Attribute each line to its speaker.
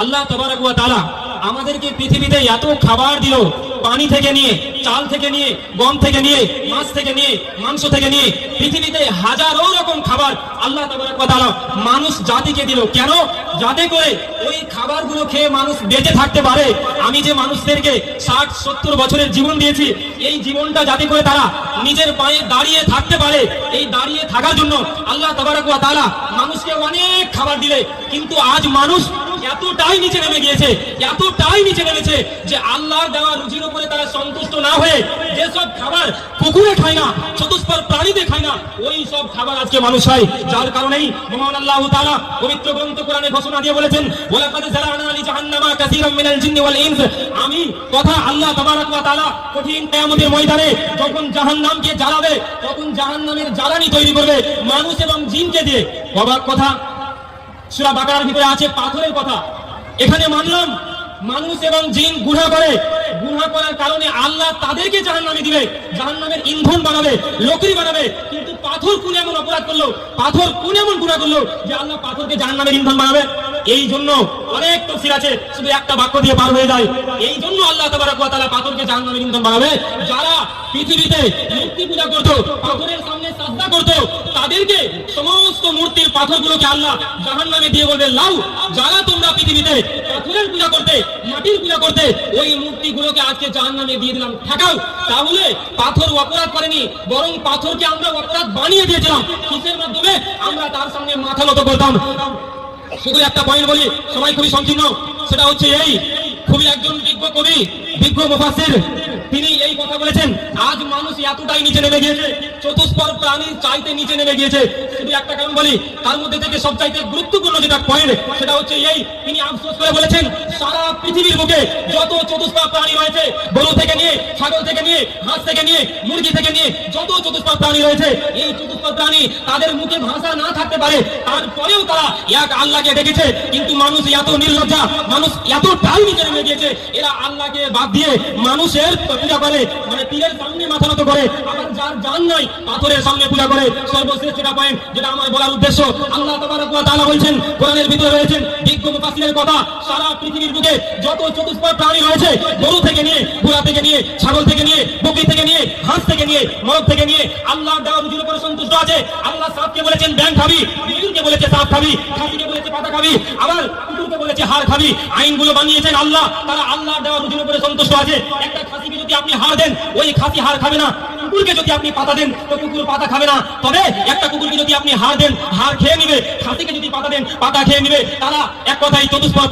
Speaker 1: আল্লাহ তাবারাক ওয়া তাআলা আমাদেরকে পৃথিবীতে এত খাবার দিল, পানি থেকে নিয়ে, চাল থেকে নিয়ে, গম থেকে নিয়ে, মাছ থেকে নিয়ে, মাংস থেকে নিয়ে, পৃথিবীতে হাজারো রকম খাবার আল্লাহ তাবারাক ওয়া তাআলা মানুষ জাতিকে দিল। কেন? যাতে করে ওই খাবারগুলো খেয়ে মানুষ বেঁচে থাকতে পারে। আমি যে মানুষদেরকে 60-70 বছরের জীবন দিয়েছি, এই জীবনটা যাতে করে তারা নিজের পায়ে দাঁড়িয়ে থাকতে পারে, এই দাঁড়িয়ে থাকার জন্য আল্লাহ তাবারাক ওয়া তাআলা মানুষকে অনেক খাবার দিলে। কিন্তু আজ মানুষ এতটাই নিচে নেমে গিয়েছে, এতটাই নিচে নেমেছে যে আল্লাহর দেওয়া রুজির উপরে তারা সন্তুষ্ট না হয়ে যেসব খাবার কুকুরে খায় না, চতুষ্পদ প্রাণীতে খায় না, ওই সব খাবার আজকে মানুষ খায়। যার কারণেই মহান আল্লাহ তাআলা পবিত্র গ্রন্থ কোরআনে ঘোষণা দিয়ে বলেছেন, ওয়ালাকাদ যারানা লি জাহান্নামা কাসীরাম মিনাল জিন্নি ওয়াল ইনস। আমি কথা আল্লাহ তাবারাক ওয়া তাআলা কঠিন কিয়ামতের ময়দানে যখন জাহান্নামকে জ্বালাবে, তখন জাহান্নামের জ্বালানি তৈরি করবে মানুষ এবং জিনকে দিয়ে। অবাক কথা, সূরা বাকারার ভিতরে আছে পাথরের কথা। এখানে মানলাম মানুষ এবং জিন গুনাহ করে, গুনাহ করার কারণে আল্লাহ তাদেরকে জাহান্নামে দিবে, জাহান্নামের ইন্ধন বানাবে, লকড়ি বানাবে। কিন্তু পাথর কোন এমন অপরাধ করলো, পাথর কোন এমন গুনাহ করলো যে আল্লাহ পাথরকে জাহান্নামের ইন্ধন বানাবে? এই জন্য অনেক তাফসীর আছে, শুধু একটা বাক্য দিয়ে পার হয়ে যায়। এই জন্য আল্লাহ তাবারাক ওয়া তাআলা পাথরকে জাহান্নামের ইন্ধন বানাবে। যারা পৃথিবীতে মূর্তি পূজা করতো, পাথরের সামনে সাজদা করতো, তাদেরকে সমস্ত মূর্তির পাথরগুলোকে আল্লাহ জাহান্নামে দিয়ে বলবে, লাও, যারা তোমরা পৃথিবীতে পাথরের পূজা করতে, মাটির পূজা করতে, ওই মূর্তিগুলোকে আজকে জাহান্নামে দিয়ে দিলাম, ঠেকাও। তাহলে পাথর অপরাধ করেনি, বরং পাথরকে আমরা অপরাধ বানিয়ে দিয়েছিলাম। কিসের মাধ্যমে? আমরা তার সামনে মাথা নত করতাম। শুধু একটা পয়েন্ট বলি, সময় খুবই সংকীর্ণ, সেটা হচ্ছে এই, খুবই একজন বিজ্ঞ কবি, বিজ্ঞ মুফাসসির, তিনি এই কথা বলেছেন, আজ মানুষ এতটাই নিচে নেমে গিয়েছে, চতুষ্পদ প্রাণীর চাইতে নিচে নেমে গিয়েছে। শুধু একটা কারণ বলি, তার মধ্যে থেকে সবচাইতে গুরুত্বপূর্ণ যেটা পয়েন্ট, সেটা হচ্ছে এই, তিনি আফসোস করে বলেছেন, সারা পৃথিবীর বুকে যত চতুষ্পদ প্রাণী রয়েছে, গরু থেকে নিয়ে, ছাগল থেকে নিয়ে, হাঁস থেকে নিয়ে, মুরগি থেকে নিয়ে, যত চতুষ্পদ প্রাণী রয়েছে, এই চতুষ্পদ প্রাণী তাদের মুখে ভাষা না থাকতে পারে, তারপরেও তারা এক আল্লাহকে ডেকেছে। কিন্তু মানুষ এত নির্লজ্জা, মানুষ এতটাই নিচে নেমে গিয়েছে, এরা আল্লাহকে বাদ দিয়ে মানুষের পূজা করে, মানে পীরের সামনে মাথা নত করে, আবার যার জান নাই পাথরের সামনে পূজা করে। সর্বশ্রেষ্ঠ পয়েন্ট যেটা আমার বলার উদ্দেশ্য, আল্লাহ তাবারাক ওয়া তাআলা বলেছেন, কোরআনের ভিতরে রয়েছেন বিজ্ঞ মুফাসসিরের কথা, সারা পৃথিবীর বুকে যত চতুষ্পদ প্রাণী রয়েছে, গরু থেকে নিয়ে, ঘোড়া থেকে নিয়ে, ছাগল থেকে নিয়ে, বকরি থেকে নিয়ে, হাঁস থেকে নিয়ে, মোরগ থেকে নিয়ে, আল্লাহ দেওয়া রুজির উপরে সন্তুষ্ট আছে। আল্লাহ সাপকে বলেছেন ব্যাং খাবি, বিড়ালকে বলেছে সাপ খাবি, খাসিকে বলেছে পাতা খাবি, আবার কুকুরকে বলেছে হাড় খাবি। আইনগুলো বানিয়েছেন আল্লাহ, তারা আল্লাহ দেওয়া রুজির উপরে সন্তুষ্ট আছে। একটা খাসিকে যদি আপনি হাড় দেন, ওই খাসি হাড় খাবে না। কুকুরকে যদি আপনি পাতা দেন, তো কুকুর পাতা খাবে না। তবে একটা কুকুরকে যদি আপনি হাড় দেন, হাড় খেয়ে নিবে। খাসিকে যদি পাতা দেন, পাতা খেয়ে নিবে। তারা এক কথাই চতুষ্পদ